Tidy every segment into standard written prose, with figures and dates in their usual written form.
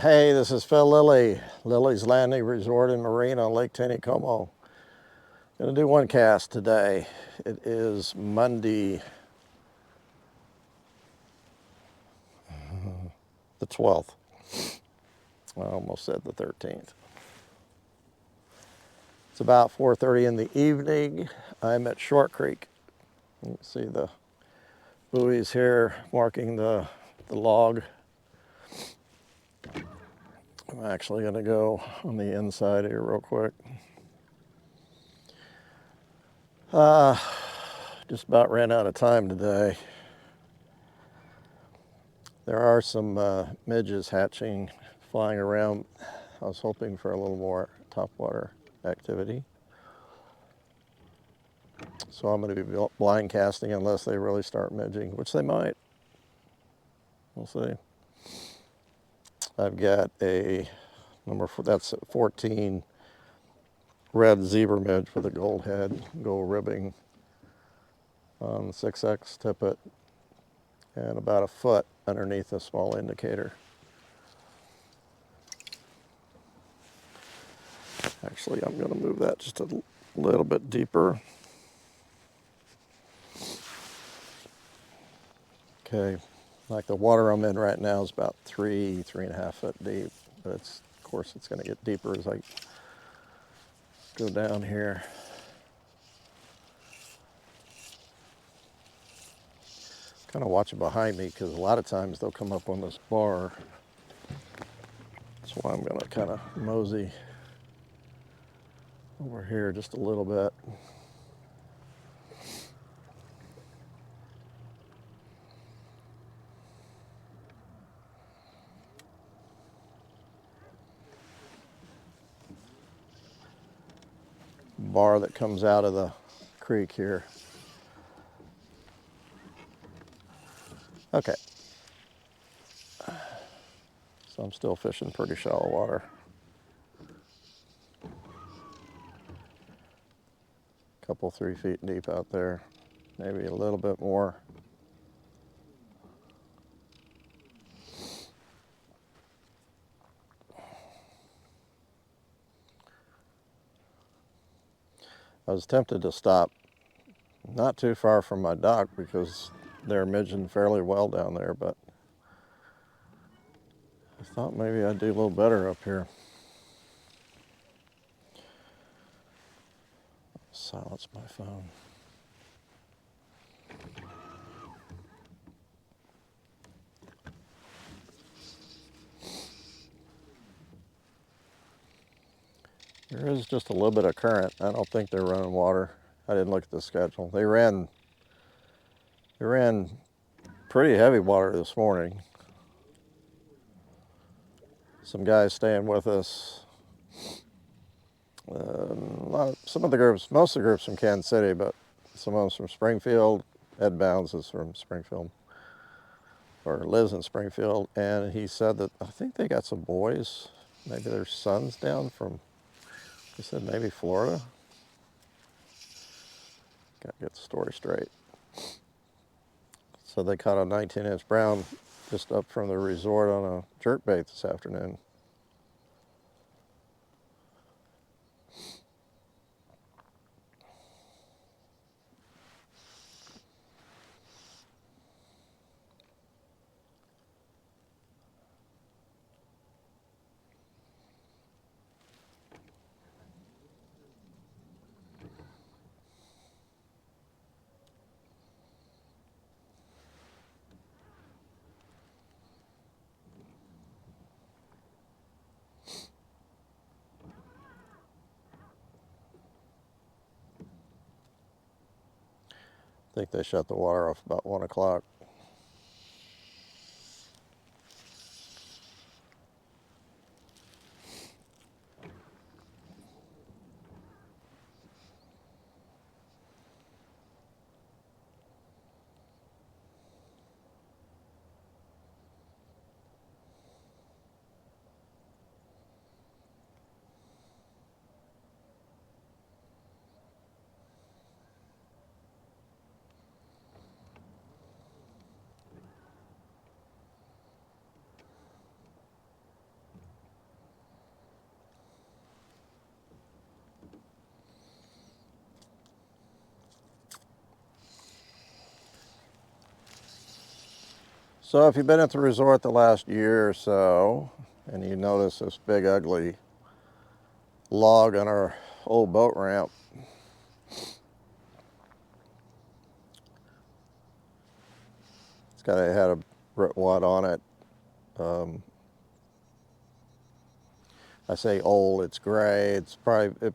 Hey, this is Phil Lilley, Lilley's Landing Resort and Marina, Lake Taneycomo. Going to do one cast today. It is Monday, the 12th. I almost said the 13th. It's about 4:30 in the evening. I'm at Short Creek. You can see the buoys here marking the log. I'm actually going to go on the inside here real quick. Just about ran out of time today. There are some midges hatching, flying around. I was hoping for a little more topwater activity. So I'm going to be blind casting unless they really start midging, which they might. We'll see. I've got a number 4, that's 14 red zebra midge with a gold head, gold ribbing on 6X tippet, and about a foot underneath a small indicator. Actually, I'm going to move that just a little bit deeper. Okay, like the water I'm in right now is about 3.5 foot deep, but of course it's going to get deeper as I go down here. Kind of watching behind me because a lot of times they'll come up on this bar. That's why I'm going to kind of mosey over here just a little bit. Bar that comes out of the creek here. Okay. So I'm still fishing pretty shallow water. Couple 3 feet deep out there, maybe a little bit more. I was tempted to stop not too far from my dock because they're midging fairly well down there, but I thought maybe I'd do a little better up here. Silence my phone. There is just a little bit of current. I don't think they're running water. I didn't look at the schedule. They ran pretty heavy water this morning. Some guys staying with us. Some of the groups, most of the groups from Kansas City, but some of them from Springfield. Ed Bounds is from Springfield, or lives in Springfield, and he said that I think they got some boys, maybe their sons down from, he said maybe Florida. Got to get the story straight. So they caught a 19-inch brown just up from the resort on a jerkbait this afternoon. I think they shut the water off about 1 o'clock. So if you've been at the resort the last year or so, and you notice this big ugly log on our old boat ramp, it's got a had a wad on it. I say old, it's gray. It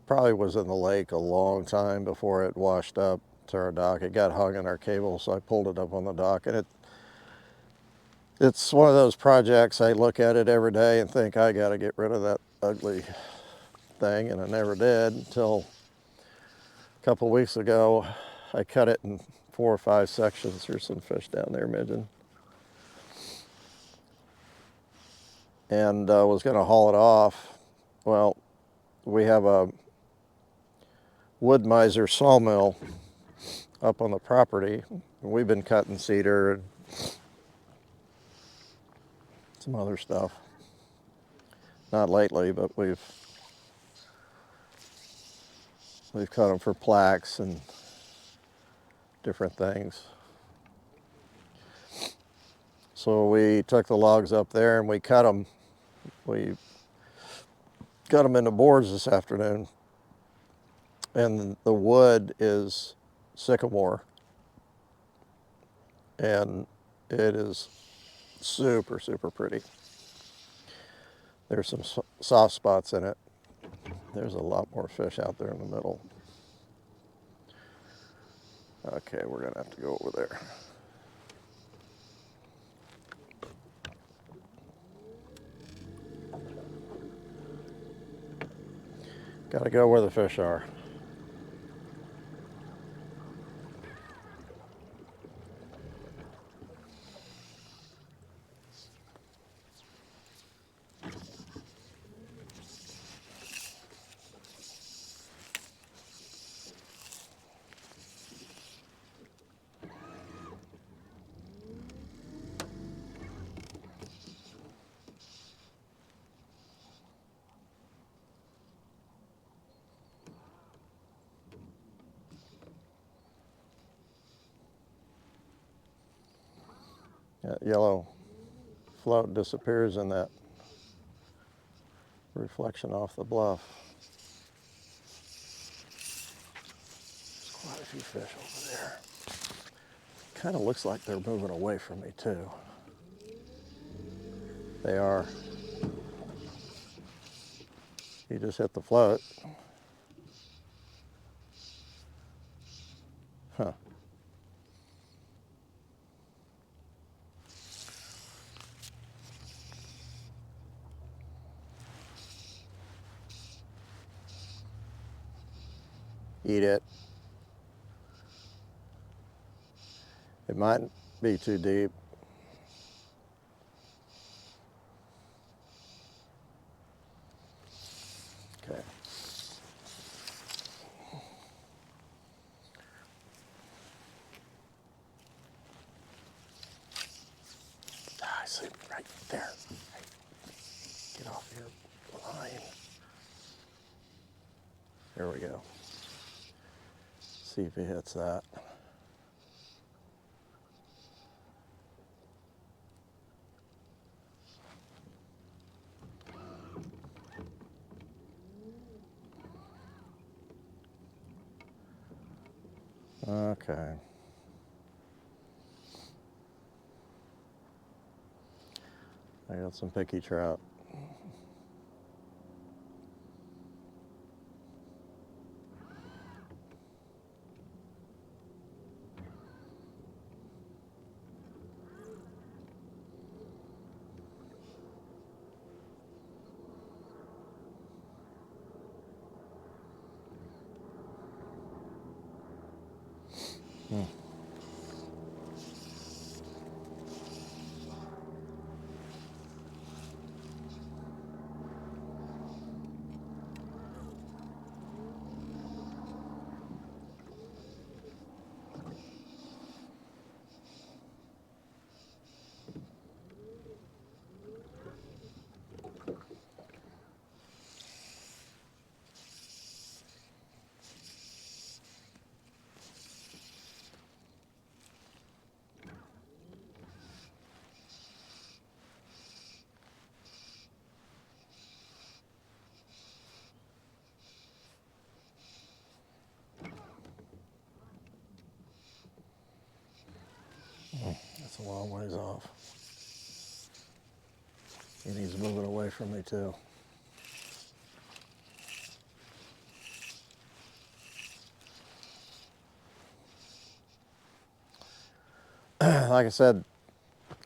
probably was in the lake a long time before it washed up to our dock. It got hung in our cable, so I pulled it up on the dock, and it's one of those projects. I look at it every day and think I got to get rid of that ugly thing, and I never did until a couple weeks ago. I cut it in 4 or 5 sections. There's some fish down there midging, and was going to haul it off. Well, we have a wood miser sawmill up on the property. We've been cutting cedar and some other stuff. Not lately, but we've cut them for plaques and different things. So we took the logs up there and we cut them. We cut them into boards this afternoon. And the wood is sycamore. And it is super, super pretty. There's some soft spots in it. There's a lot more fish out there in the middle. Okay, we're gonna have to go over there. Gotta go where the fish are. That yellow float disappears in that reflection off the bluff. There's quite a few fish over there. Kind of looks like they're moving away from me too. They are. You just hit the float. Huh. Eat it. It might be too deep. Okay. I see right there. Get off your line. There we go. See if he hits that. Okay. I got some picky trout. That's a long ways off. He needs moving away from me too. Like I said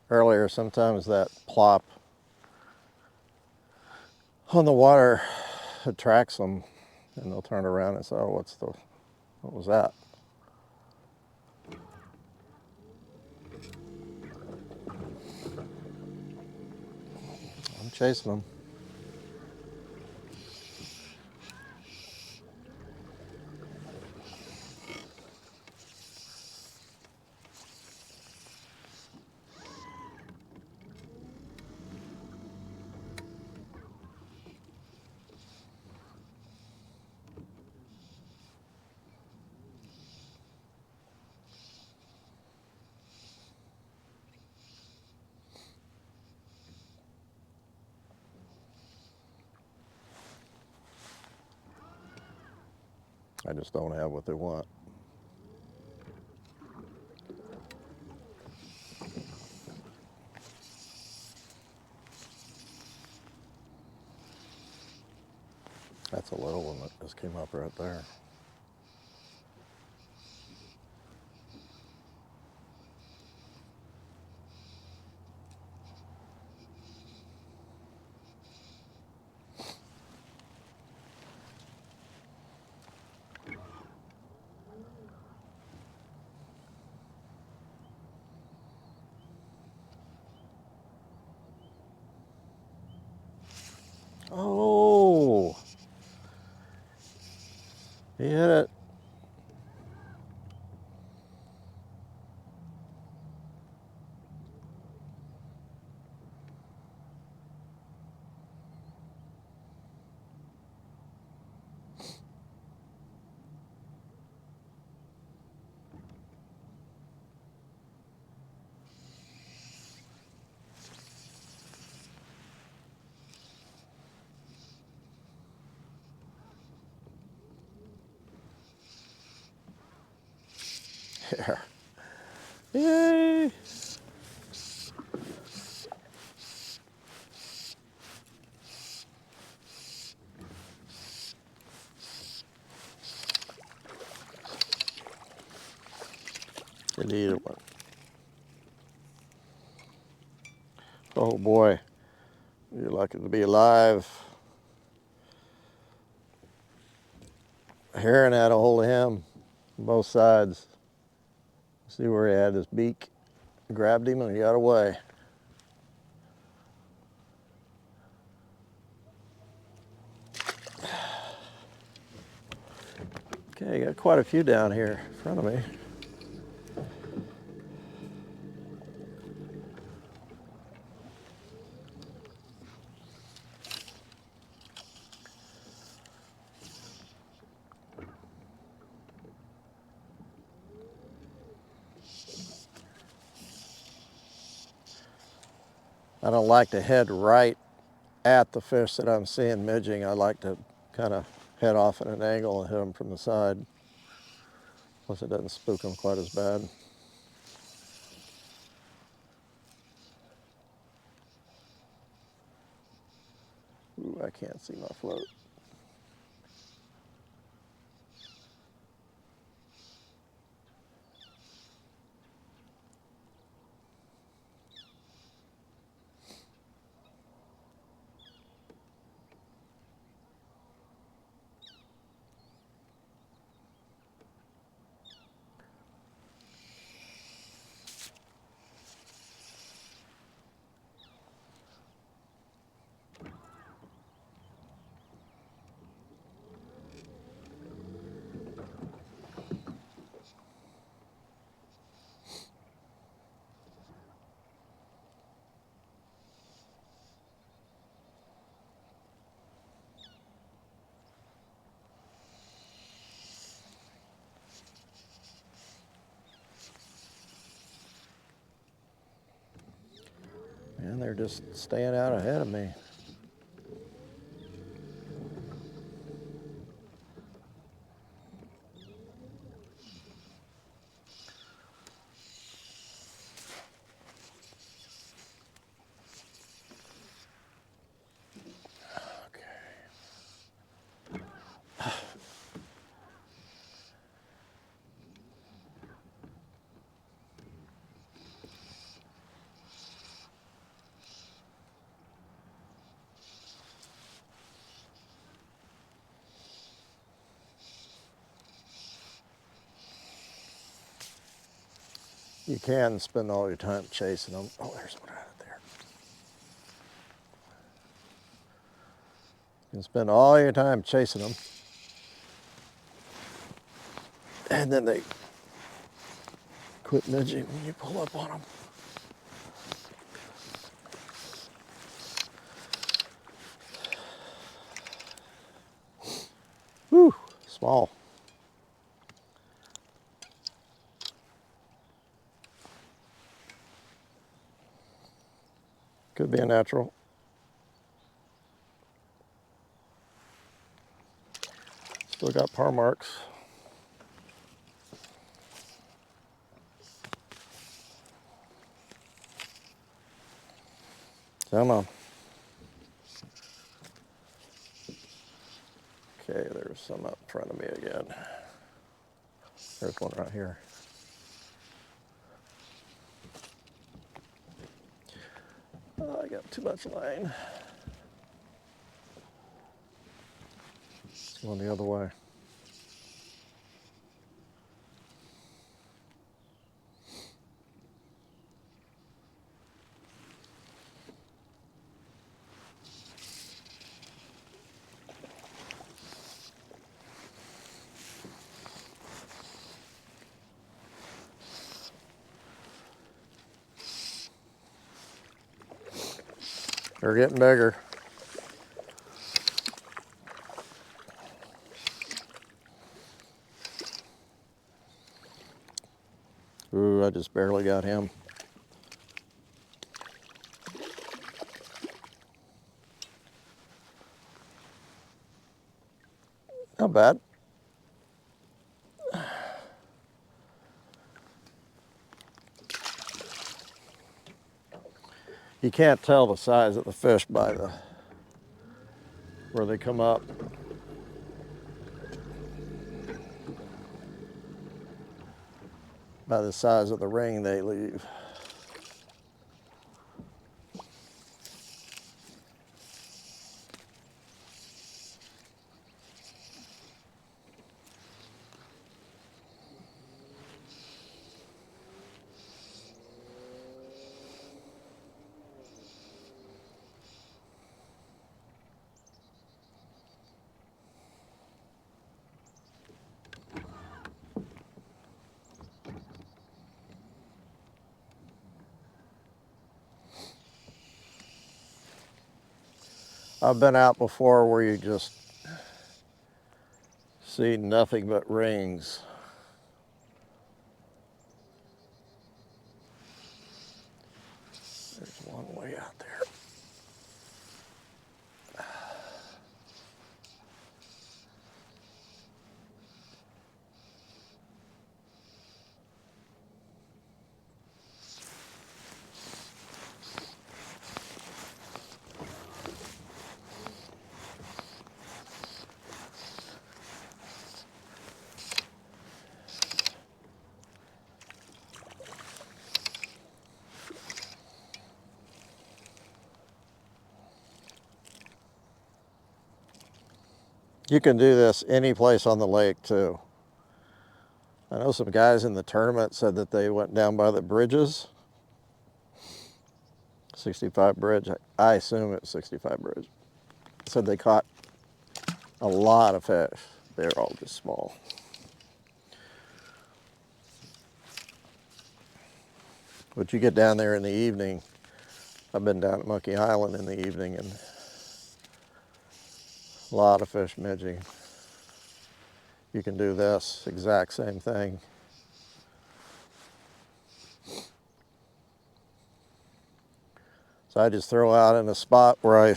earlier, sometimes that plop on the water attracts them, and they'll turn around and say, "Oh, what was that?" I'm chasing them. I just don't have what they want. That's a little one that just came up right there. Oh, he hit it. There. Yay! Didn't eat it one. Oh boy, you're lucky to be alive. Heron had a hold of him on both sides. See where he had his beak? Grabbed him and he got away. Okay, got quite a few down here in front of me. I don't like to head right at the fish that I'm seeing midging. I like to kind of head off at an angle and hit them from the side. Plus it doesn't spook them quite as bad. Ooh, I can't see my float. And they're just staying out ahead of me. You can spend all your time chasing them. Oh, there's one right there. You can spend all your time chasing them, and then they quit midging when you pull up on them. Whew, small. Could be a natural. Still got par marks. Come on. Okay, there's some up in front of me again. There's one right here. Oh, I got too much line. It's going the other way. They're getting bigger. Ooh, I just barely got him. Not bad. You can't tell the size of the fish by where they come up. By the size of the ring they leave. I've been out before where you just see nothing but rings. There's one way out there. You can do this any place on the lake too. I know some guys in the tournament said that they went down by the bridges. 65 bridge, I assume it's 65 bridge. Said they caught a lot of fish. They're all just small. But you get down there in the evening. I've been down at Monkey Island in the evening and a lot of fish midging. You can do this exact same thing. So I just throw out in a spot where I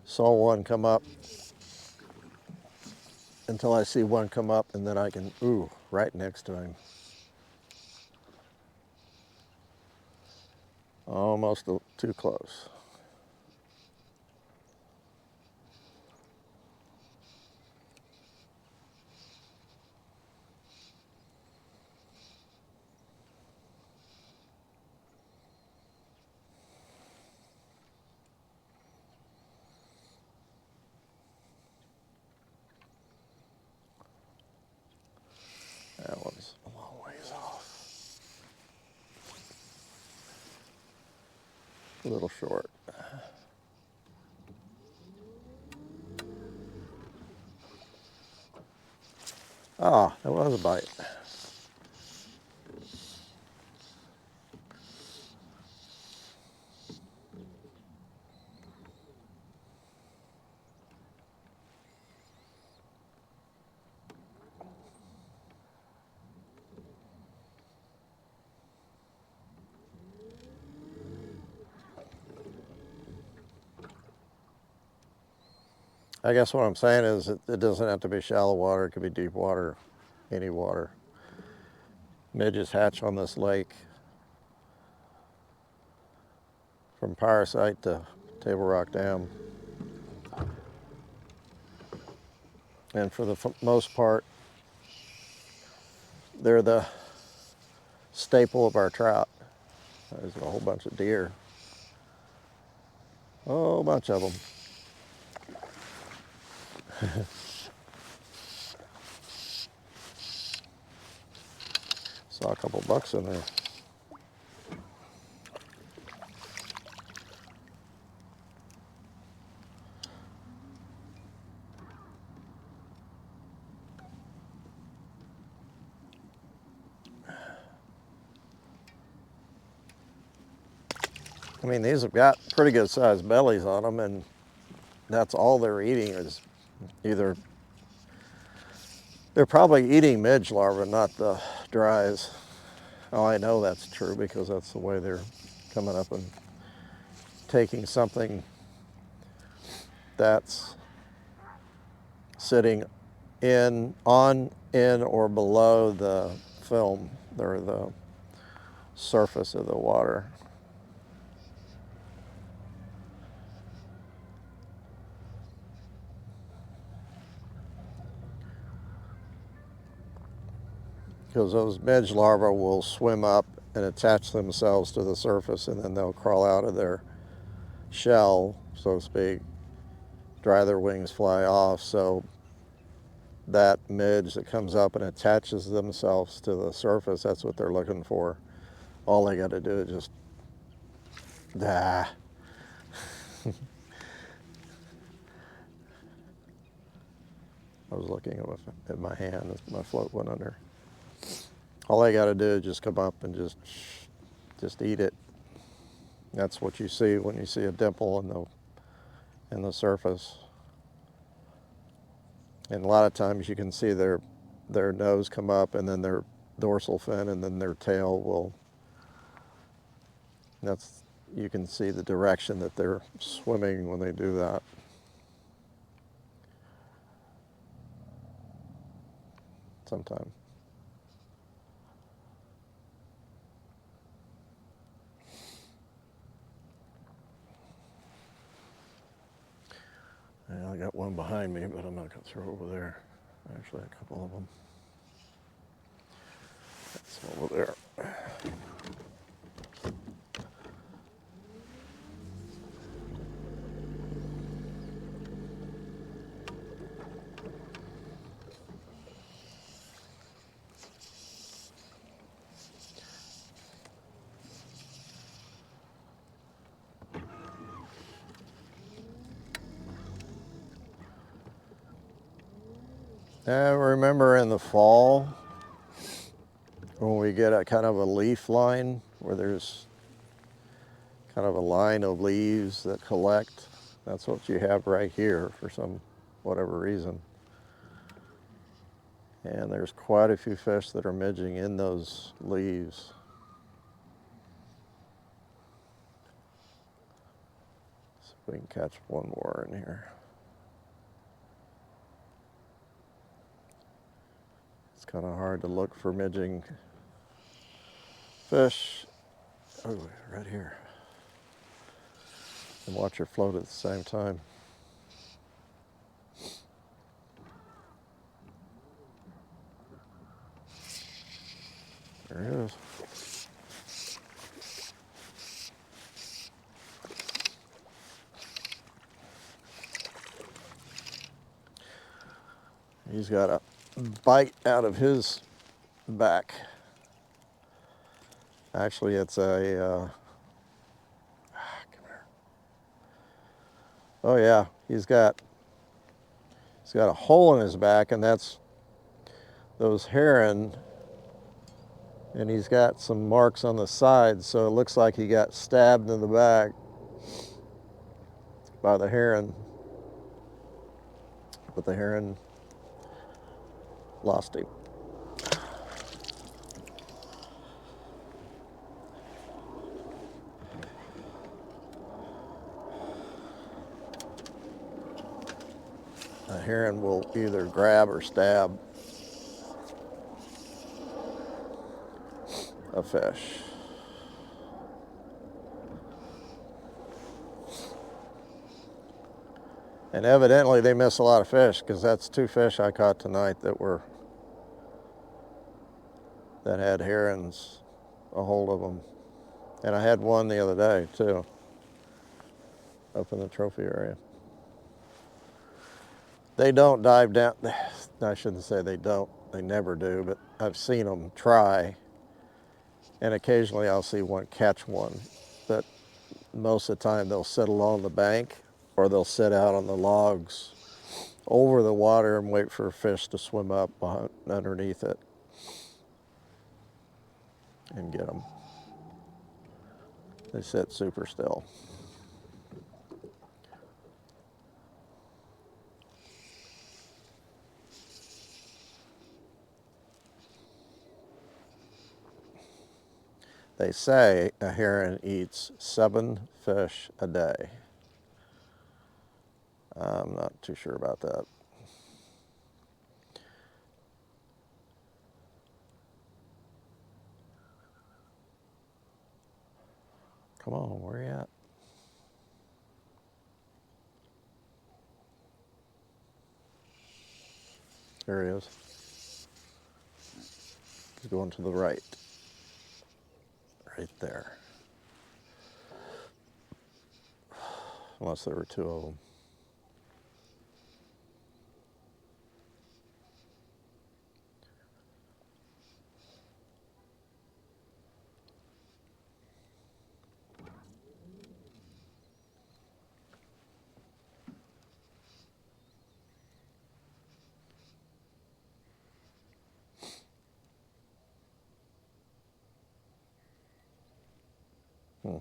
saw one come up until I see one come up, and then I can, ooh, right next to him. Almost too close. That one's a long ways off. A little short. Ah, that was a bite. I guess what I'm saying is it doesn't have to be shallow water. It could be deep water, any water. Midges hatch on this lake from Parasite to Table Rock Dam. And for the most part, they're the staple of our trout. There's a whole bunch of deer. A whole bunch of them. Saw a couple bucks in there. I mean, these have got pretty good sized bellies on them, and that's all they're eating is either, they're probably eating midge larvae, not the dries. Oh, I know that's true because that's the way they're coming up and taking something that's sitting in or below the film or the surface of the water. Because those midge larvae will swim up and attach themselves to the surface, and then they'll crawl out of their shell, so to speak, dry their wings, fly off. So that midge that comes up and attaches themselves to the surface, that's what they're looking for. All they got to do is just, ah. I was looking at my hand, my float went under. All they got to do is just come up and just eat it. That's what you see when you see a dimple in the surface. And a lot of times you can see their nose come up, and then their dorsal fin, and then their tail will. You can see the direction that they're swimming when they do that. Sometimes. Yeah, I got one behind me, but I'm not going to throw over there. Actually, a couple of them. That's over there. I remember in the fall when we get a kind of a leaf line where there's kind of a line of leaves that collect. That's what you have right here for whatever reason. And there's quite a few fish that are midging in those leaves. See if we can catch one more in here. It's kind of hard to look for midging fish. Oh, right here. And watch her float at the same time. There it is. He's got a bite out of his back. Actually, it's a, come Oh yeah, he's got a hole in his back, and that's those heron, and he's got some marks on the side, so it looks like he got stabbed in the back by the heron, but the heron lost him. A heron will either grab or stab a fish. And evidently they miss a lot of fish, because that's 2 fish I caught tonight that had herons a hold of them. And I had one the other day too, up in the trophy area. They don't dive down. I shouldn't say they don't. They never do, but I've seen them try, and occasionally I'll see one catch one. But most of the time they'll sit along the bank, or they'll sit out on the logs over the water and wait for a fish to swim up underneath it and get them. They sit super still. They say a heron eats 7 fish a day. I'm not too sure about that. Come on, where are you at? There he is. He's going to the right. Right there. Unless there were 2 of them. Hmm.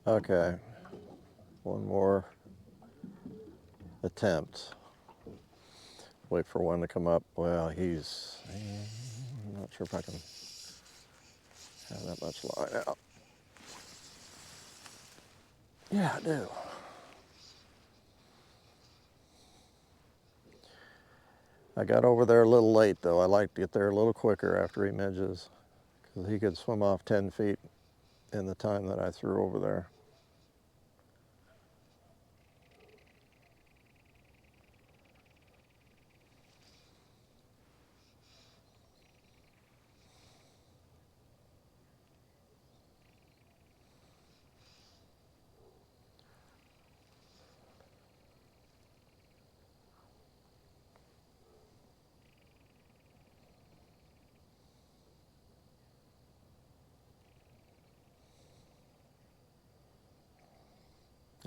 Okay, one more attempt. Wait for one to come up. Well, I'm not sure if I can have that much line out. Yeah, I do. I got over there a little late, though. I like to get there a little quicker after he midges, because he could swim off 10 feet in the time that I threw over there.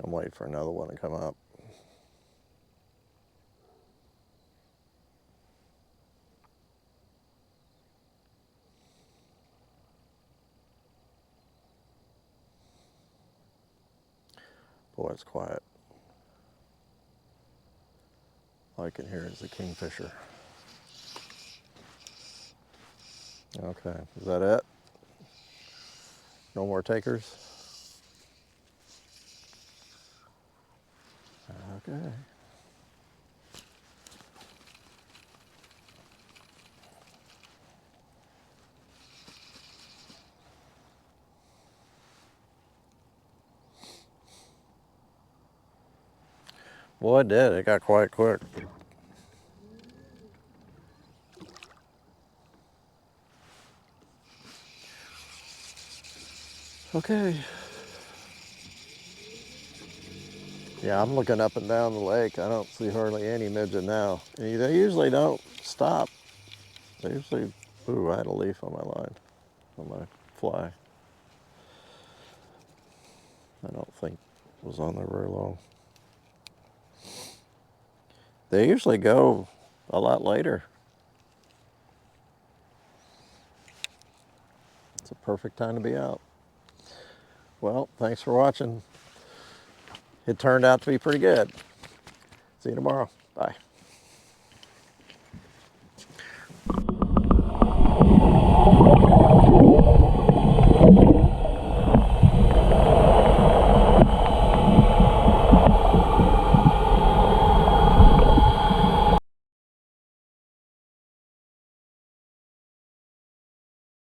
I'm waiting for another one to come up. Boy, it's quiet. All I can hear is the kingfisher. Okay, is that it? No more takers? Okay. Boy, it did. It got quiet quick. Okay. Yeah, I'm looking up and down the lake. I don't see hardly any midging now. And they usually don't stop. They usually, ooh, I had a leaf on my line, on my fly. I don't think it was on there very long. They usually go a lot later. It's a perfect time to be out. Well, thanks for watching. It turned out to be pretty good. See you tomorrow. Bye.